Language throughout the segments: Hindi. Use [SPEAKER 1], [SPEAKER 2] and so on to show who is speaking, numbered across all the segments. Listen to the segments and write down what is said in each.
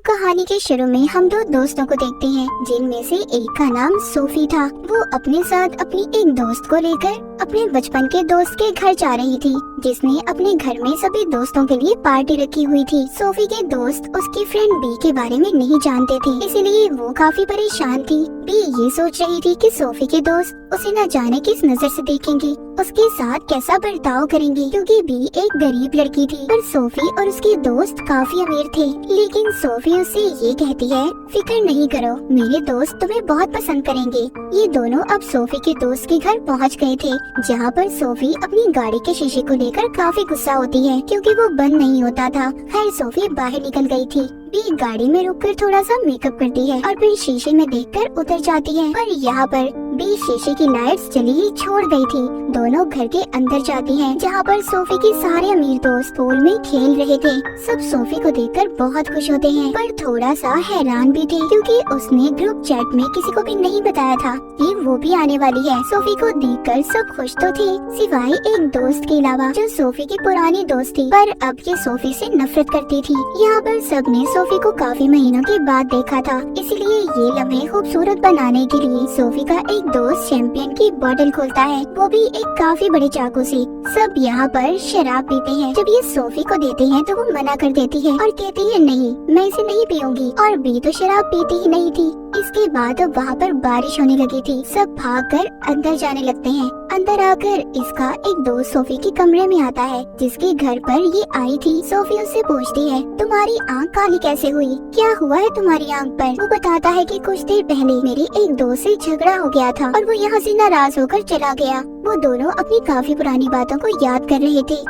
[SPEAKER 1] कहानी के शुरू में हम दो दोस्तों को देखते हैं, जिनमें से एक का नाम सोफी था। वो अपने साथ अपनी एक दोस्त को लेकर अपने बचपन के दोस्त के घर जा रही थी, जिसने अपने घर में सभी दोस्तों के लिए पार्टी रखी हुई थी। सोफी के दोस्त उसकी फ्रेंड बी के बारे में नहीं जानते थे, इसलिए वो काफी परेशान थी। बी ये सोच रही थी कि सोफी के दोस्त उसे न जाने किस नजर से देखेंगे, उसके साथ कैसा बर्ताव करेंगे, क्योंकि बी एक गरीब लड़की थी पर सोफी और उसके दोस्त काफी अमीर थे। लेकिन सोफी उससे ये कहती है, फिक्र नहीं करो, मेरे दोस्त तुम्हें बहुत पसंद करेंगे। ये दोनों अब सोफी के दोस्त के घर पहुंच गए थे, जहां पर सोफी अपनी गाड़ी के शीशे को लेकर काफी गुस्सा होती है, क्योंकि वो बंद नहीं होता था। खैर सोफी बाहर निकल गई थी। बी गाड़ी में रुककर थोड़ा सा मेकअप करती है और फिर शीशे में देखकर उतर जाती है, पर यहाँ पर बी शीशे की लाइट्स जली ही छोड़ गई थी। दोनों घर के अंदर जाती हैं, जहाँ पर सोफी के सारे अमीर दोस्त पूल में खेल रहे थे। सब सोफी को देखकर बहुत खुश होते हैं, पर थोड़ा सा हैरान भी थे, क्योंकि उसने ग्रुप चैट में किसी को भी नहीं बताया था कि वो भी आने वाली है। सोफी को देखकर सब खुश तो थे, सिवाय एक दोस्त के अलावा, जो सोफी की पुरानी दोस्त थी, पर अब ये सोफी से नफरत करती थी। यहाँ पर सबने सोफी को काफी महीनों के बाद देखा था, इसलिए ये लम्हे खूबसूरत बनाने के लिए सोफी का एक दोस्त चैंपियन की बोतल खोलता है, वो भी एक काफी बड़े चाकू से। सब यहाँ पर शराब पीते हैं। जब ये सोफी को देते हैं तो वो मना कर देती है और कहती है, नहीं मैं इसे नहीं पीऊंगी, और बी तो शराब पीती ही नहीं थी। इसके बाद वहाँ पर बारिश होने लगी थी। सब भागकर अंदर जाने लगते हैं। अंदर आकर इसका एक दोस्त सोफी के कमरे में आता है, जिसके घर पर ये आई थी। सोफी उससे पूछती है, तुम्हारी आंख काली कैसे हुई, क्या हुआ है तुम्हारी आंख पर? वो बताता है कि कुछ देर पहले मेरे एक दोस्त से झगड़ा हो गया था और वो यहाँ से नाराज होकर चला गया। वो दोनों अपनी काफी पुरानी बातों को याद कर रहे थे।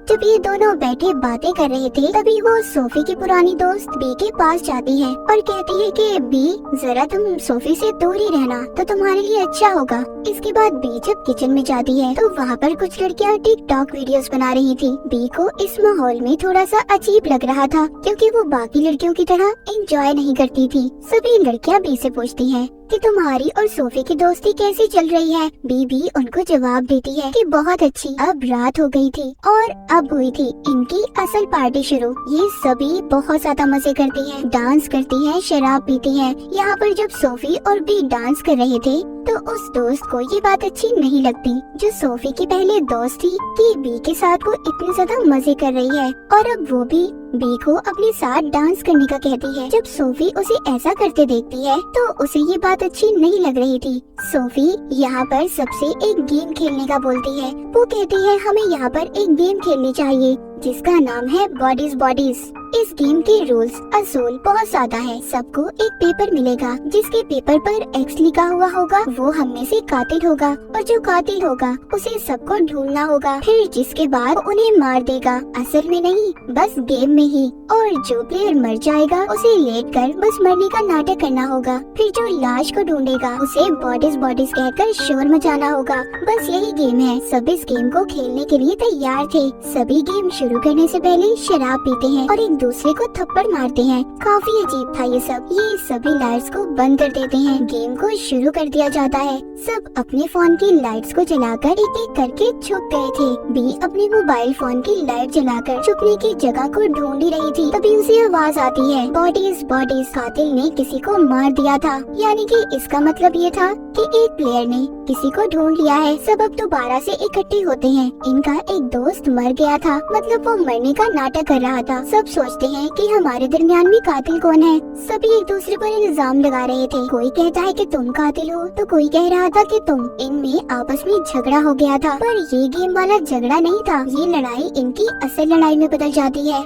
[SPEAKER 1] जब ये दोनों बैठे बातें कर रहे थे, तभी वो सोफी की पुरानी दोस्त बी के पास जाती है और कहती है कि बी जरा तुम सोफी से दूर ही रहना तो तुम्हारे लिए अच्छा होगा। इसके बाद बी जब किचन में जाती है तो वहाँ पर कुछ लड़कियाँ टिकटॉक वीडियोस बना रही थी। बी को इस माहौल में थोड़ा सा अजीब लग रहा था, क्योंकि वो बाकी लड़कियों की तरह एंजॉय नहीं करती थी। सभी लड़कियाँ बी से पूछती हैं कि तुम्हारी और सोफी की दोस्ती कैसी चल रही है। बी भी उनको जवाब देती है कि बहुत अच्छी। अब रात हो गई थी और अब हुई थी इनकी असल पार्टी शुरू। ये सभी बहुत ज्यादा मजे करती हैं, डांस करती हैं, शराब पीती हैं। यहाँ पर जब सोफी और बी डांस कर रहे थे तो उस दोस्त को ये बात अच्छी नहीं लगती, जो सोफी की पहले दोस्त थी, कि बी के साथ वो इतने ज्यादा मजे कर रही है और अब वो भी बी को अपने साथ डांस करने का कहती है। जब सोफी उसे ऐसा करते देखती है तो उसे ये बात अच्छी नहीं लग रही थी। सोफी यहाँ पर सबसे एक गेम खेलने का बोलती है। वो कहती है, हमें यहाँ पर एक गेम खेलनी चाहिए जिसका नाम है बॉडीज बॉडीज। इस गेम के रूल्स असूल बहुत ज्यादा है। सबको एक पेपर मिलेगा, जिसके पेपर पर एक्स लिखा हुआ होगा वो हम में से कातिल होगा, और जो कातिल होगा उसे सबको ढूंढना होगा, फिर जिसके बाद उन्हें मार देगा, असल में नहीं बस गेम में ही। और जो प्लेयर मर जाएगा उसे लेट कर बस मरने का नाटक करना होगा। फिर जो लाश को ढूंढेगा उसे बॉडीज बॉडीज कहकर शोर मचाना होगा। बस यही गेम है। सब इस गेम को खेलने के लिए तैयार थे। सभी गेम शुरू करने से पहले शराब पीते हैं और एक दूसरे को थप्पड़ मारते हैं। काफी अजीब था ये सब। ये सभी लाइट्स को बंद कर देते हैं। गेम को शुरू कर दिया जाता है। सब अपने फोन की लाइट्स को जलाकर एक एक करके छुप गए थे। बी अपने मोबाइल फोन की लाइट जलाकर छुपने की जगह को ढूंढ ही रही थी, तभी उसे आवाज आती है, बॉडीज बॉडीज, कातिल ने किसी को मार दिया था। यानी कि इसका मतलब ये था कि एक प्लेयर ने किसी को ढूंढ लिया है। सब अब दोबारा से इकट्ठे होते हैं। इनका एक दोस्त मर गया था, मतलब वो मरने का नाटक कर रहा था। सब सोचते हैं कि हमारे दरमियान में कातिल कौन है। सभी एक दूसरे पर इल्जाम लगा रहे थे। कोई कहता है कि तुम कातिल हो तो कोई कह रहा था कि तुम। इनमें आपस में झगड़ा हो गया था, पर ये गेम वाला झगड़ा नहीं था। ये लड़ाई इनकी असल लड़ाई में बदल जाती है।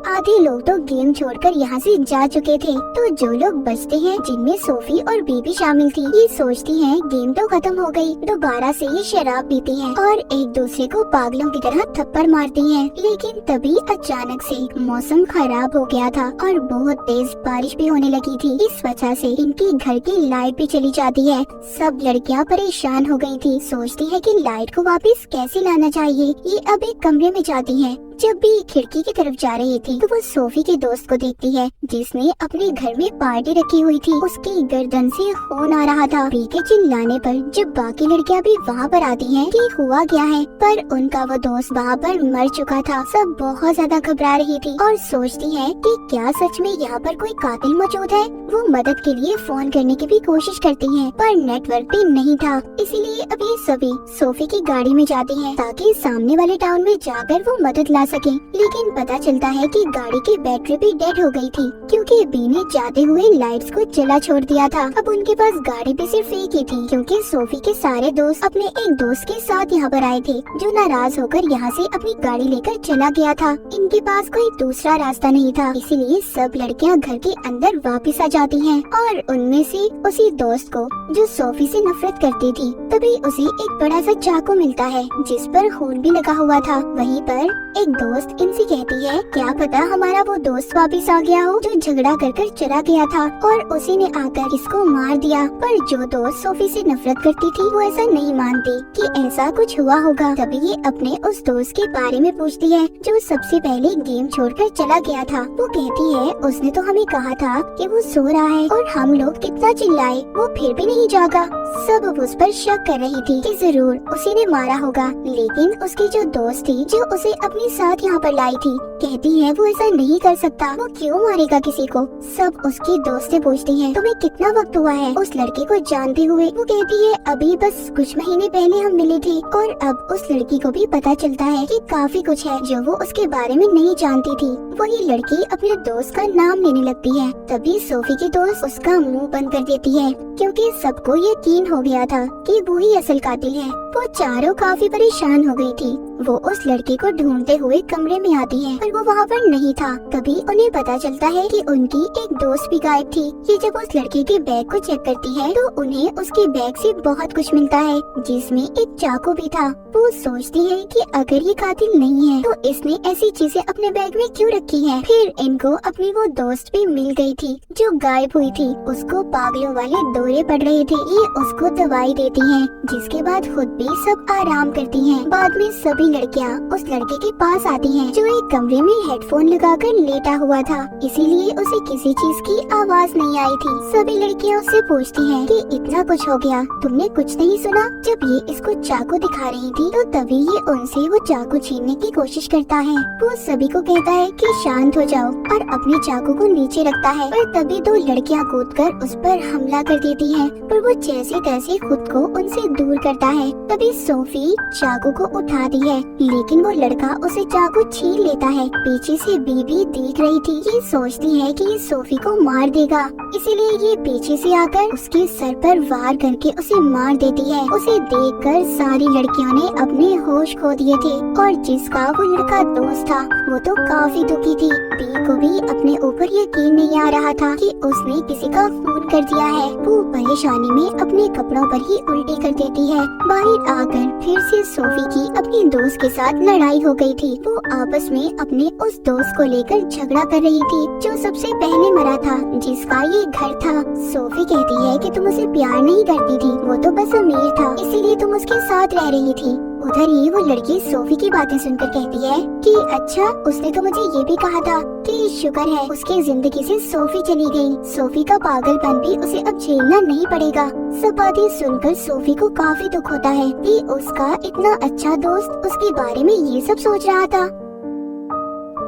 [SPEAKER 1] आधे लोग तो गेम छोड़कर यहाँ से जा चुके थे, तो जो लोग बचते हैं, जिनमें सोफी और बी भी शामिल थी, ये सोचती हैं गेम तो खत्म हो गई। दोबारा से ये शराब पीती हैं और एक दूसरे को पागलों की तरह थप्पड़ मारती हैं। लेकिन तभी अचानक से मौसम खराब हो गया था और बहुत तेज बारिश भी होने लगी थी। इस वजह से इनकी घर की लाइट भी चली जाती है। सब लड़कियाँ परेशान हो गई थी, सोचती है कि लाइट को वापस कैसे लाना चाहिए। ये अब एक कमरे में जाती हैं, जब भी खिड़की की तरफ जा रही थी तो वो सोफी के दोस्त को देखती है जिसने अपने घर में पार्टी रखी हुई थी। उसकी गर्दन से खून आ रहा था। बी के चिल्लाने पर जब बाकी लड़कियां भी वहाँ पर आती हैं कि हुआ क्या है, पर उनका वो दोस्त वहाँ पर मर चुका था। सब बहुत ज्यादा घबरा रही थी और सोचती है कि क्या सच में यहाँ पर कोई कातिल मौजूद है। वो मदद के लिए फोन करने की भी कोशिश करती हैं, पर नेटवर्क भी नहीं था। इसीलिए अब ये सभी सोफी की गाड़ी में जाती हैं ताकि सामने वाले टाउन में जाकर वो मदद ला सके। लेकिन पता चलता है कि गाड़ी की बैटरी भी डेड हो गई थी क्योंकि बी ने जाते हुए लाइट्स को जला छोड़ दिया था। अब उनके पास गाड़ी भी सिर्फ एक ही थी क्योंकि सोफी के सारे दोस्त अपने एक दोस्त के साथ यहाँ पर आए थे जो नाराज होकर यहाँ से अपनी गाड़ी लेकर चला गया था। इनके पास कोई दूसरा रास्ता नहीं था, इसीलिए सब लड़कियाँ घर के अंदर वापस आ जाती हैं और उनमें से उसी दोस्त को जो सोफी से नफरत करती थी तभी उसे एक बड़ा सा चाकू मिलता है जिस पर खून भी लगा हुआ था। वहीं पर एक दोस्त इनसे कहती है क्या पता हमारा वो दोस्त वापस आ गया हो जो झगड़ा कर चला गया था और उसी ने आकर इसको मार दिया। पर जो दोस्त सोफी से नफरत करती थी वो ऐसा नहीं मानती कि ऐसा कुछ हुआ होगा। तभी ये अपने उस दोस्त के बारे में पूछती है जो सबसे पहले गेम छोड़कर चला गया था। वो कहती है उसने तो हमें कहा था कि वो सो रहा है और हम लोग कितना चिल्लाए वो फिर भी नहीं जागा। सब उस पर शक कर रही थी कि जरूर उसी ने मारा होगा, लेकिन उसकी जो दोस्त थी जो उसे अपने साथ यहाँ पर लाई थी कहती है वो ऐसा नहीं कर सकता, वो क्यों मारेगा किसी को। सब उसकी दोस्त से पूछती है तुम्हें कितना वक्त हुआ है उस लड़के को जानते हुए। वो कहती है अभी बस कुछ महीने पहले हम मिले थे और अब उस लड़की को भी पता चलता है कि काफी कुछ है जो वो उसके बारे में नहीं जानती थी। वही लड़की अपने दोस्त का नाम लेने लगती है। तभी सोफी की दोस्त उसका मुंह बंद कर देती है क्योंकि सबको यकीन हो गया था कि वो ही असल कातिल है। वो चारों काफी परेशान हो गई थी। वो उस लड़के को ढूंढते हुए कमरे में आती है पर वो वहाँ पर नहीं था। तभी उन्हें पता चलता है कि उनकी एक दोस्त भी गायब थी। ये जब उस लड़के के बैग को चेक करती है तो उन्हें उसके बैग से बहुत कुछ मिलता है जिसमें एक चाकू भी था। वो सोचती है कि अगर ये कातिल नहीं है तो इसने ऐसी चीजें अपने बैग में क्यों रखी है। फिर इनको अपनी वो दोस्त भी मिल गई थी जो गायब हुई थी। उसको पागलों वाले दौरे पड़ रहे थे। ये उसको दवाई देती है जिसके बाद खुद भी सब आराम करती हैं। बाद में सभी लड़कियां उस लड़के के पास आती हैं जो एक कमरे में हेडफोन लगाकर लेटा हुआ था, इसीलिए उसे किसी चीज की आवाज नहीं आई थी। सभी लड़कियां उससे पूछती हैं कि इतना कुछ हो गया तुमने कुछ नहीं सुना। जब ये इसको चाकू दिखा रही थी तो तभी ये उनसे वो चाकू छीनने की कोशिश करता है। वो सभी को कहता है कि शांत हो जाओ और अपने चाकू को नीचे रखता है। पर तभी दो लड़कियां कूदकर उस पर हमला कर देती हैं, पर वो जैसे तैसे खुद को उनसे दूर करता है। तभी सोफी चाकू को उठाती है लेकिन वो लड़का उसे चाकू छीन लेता है। पीछे से बीबी देख रही थी। ये सोचती है कि ये सोफी को मार देगा, इसीलिए ये पीछे से आकर उसके सर पर वार करके उसे मार देती है। उसे देखकर सारी लड़कियों ने अपने होश खो दिए थे और जिसका वो लड़का दोस्त था वो तो काफी दुखी थी। बी को भी अपने ऊपर यकीन नहीं आ रहा था कि उसने किसी का खून कर दिया है। वो परेशानी में अपने कपड़ों पर ही उल्टी कर देती है। बाहर आकर फिर से सोफी की अपनी दोस्त के साथ लड़ाई हो गई थी। वो आपस में अपने उस दोस्त को लेकर झगड़ा कर रही थी जो सबसे पहले मरा था, जिसका ये घर था। सोफी कहती है कि तुम उसे प्यार नहीं करती थी, वो तो बस अमीर था इसीलिए तुम उसके साथ रह रही थी। उधर ही वो लड़की सोफी की बातें सुनकर कहती है कि अच्छा उसने तो मुझे ये भी कहा था कि शुक्र है उसकी जिंदगी से सोफी चली गई। सोफी का पागलपन भी उसे अब झेलना नहीं पड़ेगा। सब बातें सुनकर सोफी को काफी दुख होता है कि उसका इतना अच्छा दोस्त उसके बारे में ये सब सोच रहा था।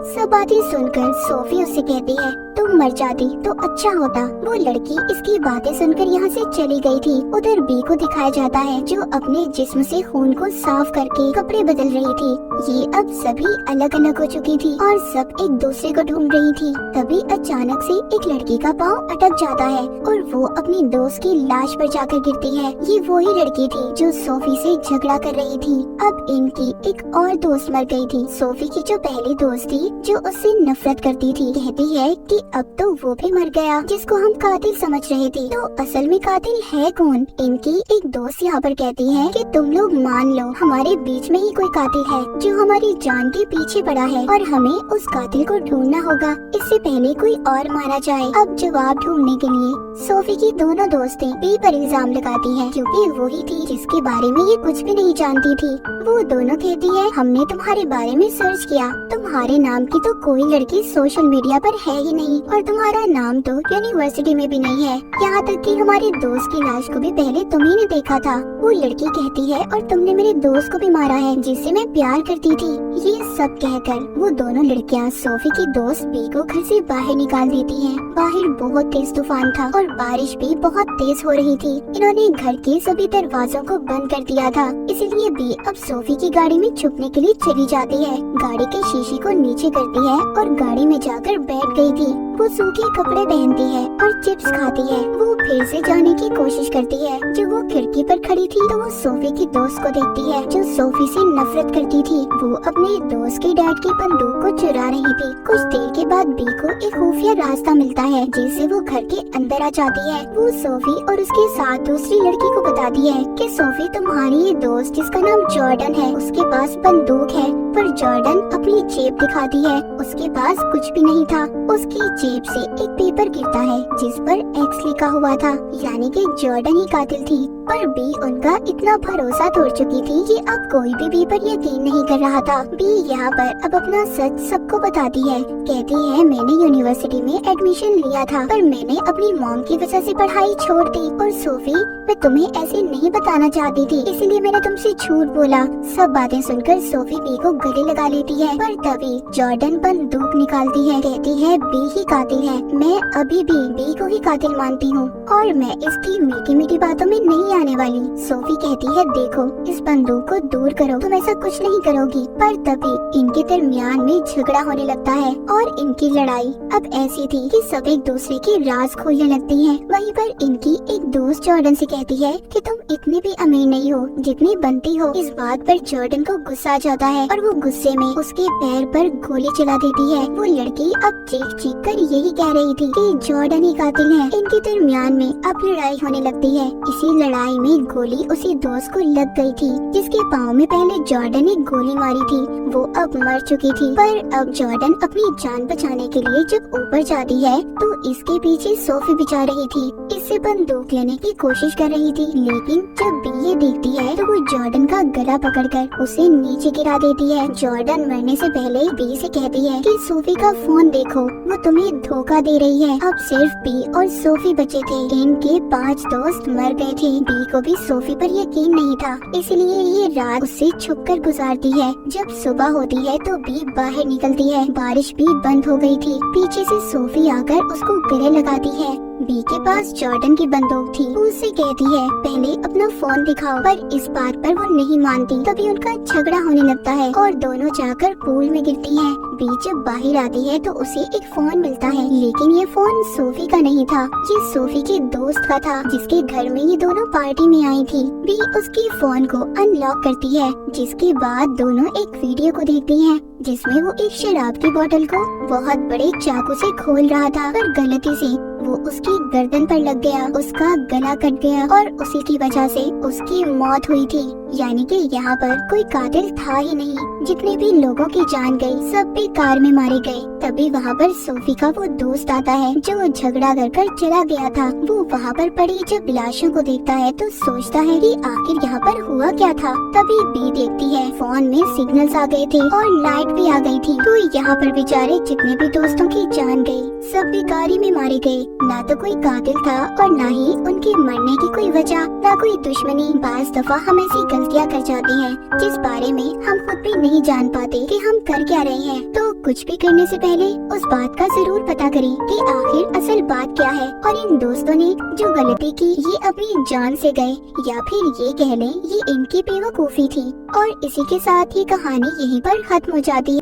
[SPEAKER 1] सब बातें सुनकर सोफी उससे कहती है तुम मर जाती तो अच्छा होता। वो लड़की इसकी बातें सुनकर यहाँ से चली गई थी। उधर बी को दिखाया जाता है जो अपने जिस्म से खून को साफ करके कपड़े बदल रही थी। ये अब सभी अलग अलग हो चुकी थी और सब एक दूसरे को ढूंढ रही थी। तभी अचानक से एक लड़की का पाँव अटक जाता है और वो अपनी दोस्त की लाश पर जाकर गिरती है। ये वही लड़की थी जो सोफी से झगड़ा कर रही थी। अब इनकी एक और दोस्त मर गई थी। सोफी की जो पहली दोस्त थी जो उससे नफरत करती थी कहती है कि अब तो वो भी मर गया जिसको हम कातिल समझ रहे थे। तो असल में कातिल है कौन? इनकी एक दोस्त यहाँ पर कहती है कि तुम लोग मान लो हमारे बीच में ही कोई कातिल है जो हमारी जान के पीछे पड़ा है और हमें उस कातिल को ढूंढना होगा इससे पहले कोई और मारा जाए। अब जवाब ढूंढने के लिए सोफी की दोनों दोस्तें बी पर इल्जाम लगाती हैं क्योंकि वो ही थी जिसके बारे में ये कुछ भी नहीं जानती थी। वो दोनों कहती है हमने तुम्हारे बारे में सर्च किया, तुम्हारे नाम की तो कोई लड़की सोशल मीडिया पर है ही नहीं और तुम्हारा नाम तो यूनिवर्सिटी में भी नहीं है। यहाँ तक कि हमारे दोस्त की लाश को भी पहले तुम्ही ने देखा था। वो लड़की कहती है और तुमने मेरे दोस्त को भी मारा है जिससे मैं प्यार करती थी। ये सब कहकर वो दोनों लड़कियाँ सोफी की दोस्त बी को घर से बाहर निकाल देती हैं। बाहर बहुत तेज तूफान था और बारिश भी बहुत तेज हो रही थी। इन्होंने घर के सभी दरवाजों को बंद कर दिया था, इसलिए बी अब सोफी की गाड़ी में छुपने के लिए चली जाती है। गाड़ी के शीशे को नीचे करती है और गाड़ी में जाकर बैठ गई थी। वो सूखे कपड़े पहनती है और चिप्स खाती है। वो फिर से जाने की कोशिश करती है। जब वो खिड़की पर खड़ी थी तो वो सोफी की दोस्त को देखती है जो सोफी से नफरत करती थी। वो अपने दोस्त के डैड की बंदूक को चुरा रही थी। कुछ देर के बाद बी को एक खुफिया रास्ता मिलता है जिससे वो घर के अंदर आ जाती है। वो सोफी और उसके साथ दूसरी लड़की को बताती है कि सोफी तुम्हारी ये दोस्त जिसका नाम जॉर्डन है उसके पास बंदूक है। पर जॉर्डन अपनी जेब दिखाती है, उसके पास कुछ भी नहीं था। उसकी जेब से एक पेपर गिरता है जिस पर एक्स लिखा हुआ था, यानी कि जॉर्डन ही कातिल थी। पर बी उनका इतना भरोसा तोड़ चुकी थी कि अब कोई भी बी पर यकीन नहीं कर रहा था। बी यहाँ पर अब अपना सच सबको बताती है। कहती है मैंने यूनिवर्सिटी में एडमिशन लिया था पर मैंने अपनी मॉम की वजह से पढ़ाई छोड़ दी। और सोफी मैं तुम्हें ऐसे नहीं बताना चाहती थी इसलिए मैंने तुमसे झूठ बोला। सब बातें सुनकर सोफी बी को गले लगा लेती है। पर तभी जॉर्डन बंदूक निकालती है। कहती है बी ही कातिल है, मैं अभी भी बी को ही कातिल मानती हूँ और मैं इसकी मीठी मीठी बातों में नहीं आने वाली। सोफी कहती है देखो इस बंदूक को दूर करो, तुम ऐसा कुछ नहीं करोगी। पर तभी इनके दरमियान में झगड़ा होने लगता है और इनकी लड़ाई अब ऐसी थी कि सब एक दूसरे के राज खोलने लगती हैं। वहीं पर इनकी एक दोस्त जॉर्डन से कहती है कि तुम इतनी भी अमीर नहीं हो जितनी बनती हो। इस बात पर जॉर्डन को गुस्सा आ जाता है और वो गुस्से में उसके पैर पर गोली चला देती है। वो लड़की अब चीख चीख कर यही कह रही थी कि जॉर्डन ही कातिल है। इनके दरमियान में अब लड़ाई होने लगती है। इसी लड़ाई में गोली उसी दोस्त को लग गई थी जिसके पाँव में पहले जॉर्डन ने गोली मारी थी। वो अब मर चुकी थी। पर अब जॉर्डन अपनी जान बचाने के लिए जब ऊपर जाती है तो इसके पीछे सोफी भी जा रही थी। इससे बंदूक लेने की कोशिश कर रही थी, लेकिन जब बी ये देखती है तो वो जॉर्डन का गला पकड़कर उसे नीचे गिरा देती है। जॉर्डन मरने से पहले बी से कहती है कि सोफी का फोन देखो, वो तुम्हें धोखा दे रही है। अब सिर्फ बी और सोफी बचे थे। इनके 5 दोस्त मर गए थे। बी को भी सोफी पर यकीन नहीं था, इसलिए ये रात उससे छुपकर गुजारती है। जब सुबह होती है तो बी बाहर निकलती है। बारिश भी बंद हो गई थी। पीछे से सोफी आकर उसको गले लगाती है। बी के पास जॉर्डन की बंदूक थी। वो उससे कहती है पहले अपना फोन दिखाओ, पर इस बात पर वो नहीं मानती। तभी उनका झगड़ा होने लगता है और दोनों जाकर पूल में गिरती हैं। बी जब बाहर आती है तो उसे एक फोन मिलता है, लेकिन ये फोन सोफी का नहीं था, ये सोफी के दोस्त का था जिसके घर में ये दोनों पार्टी में आई थी। बी उसकी फोन को अनलॉक करती है, जिसके बाद दोनों एक वीडियो को देखती हैं जिसमें वो एक शराब की बोतल को बहुत बड़े चाकू से खोल रहा था, पर गलती से वो उसकी गर्दन पर लग गया। उसका गला कट गया और उसी की वजह से उसकी मौत हुई थी। यानी कि यहाँ पर कोई कातिल था ही नहीं। जितने भी लोगों की जान गई सब बेकार में मारे गए। तभी वहाँ पर सोफी का वो दोस्त आता है जो झगड़ा कर चला गया था। वो वहाँ पर पड़ी जब लाशों को देखता है तो सोचता है कि आखिर यहाँ पर हुआ क्या था। तभी बी देखती है फोन में सिग्नल्स आ गए थे और लाइट भी आ गई थी। तो यहाँ पर बेचारे जितने भी दोस्तों की जान गई सब बेकारी में मारे गए। ना तो कोई कातिल था और ना ही उनके मरने की कोई वजह, ना कोई दुश्मनी। बाज दफा हम ऐसी गलतियाँ कर जाते हैं जिस बारे में हम खुद भी नहीं जान पाते कि हम कर क्या रहे हैं। तो कुछ भी करने से पहले उस बात का जरूर पता करें कि आखिर असल बात क्या है। और इन दोस्तों ने जो गलती की ये अपनी जान से गए, या फिर ये कह लें ये इनकी बेवकूफी थी। और इसी के साथ ही कहानी यहीं पर खत्म हो जाती है।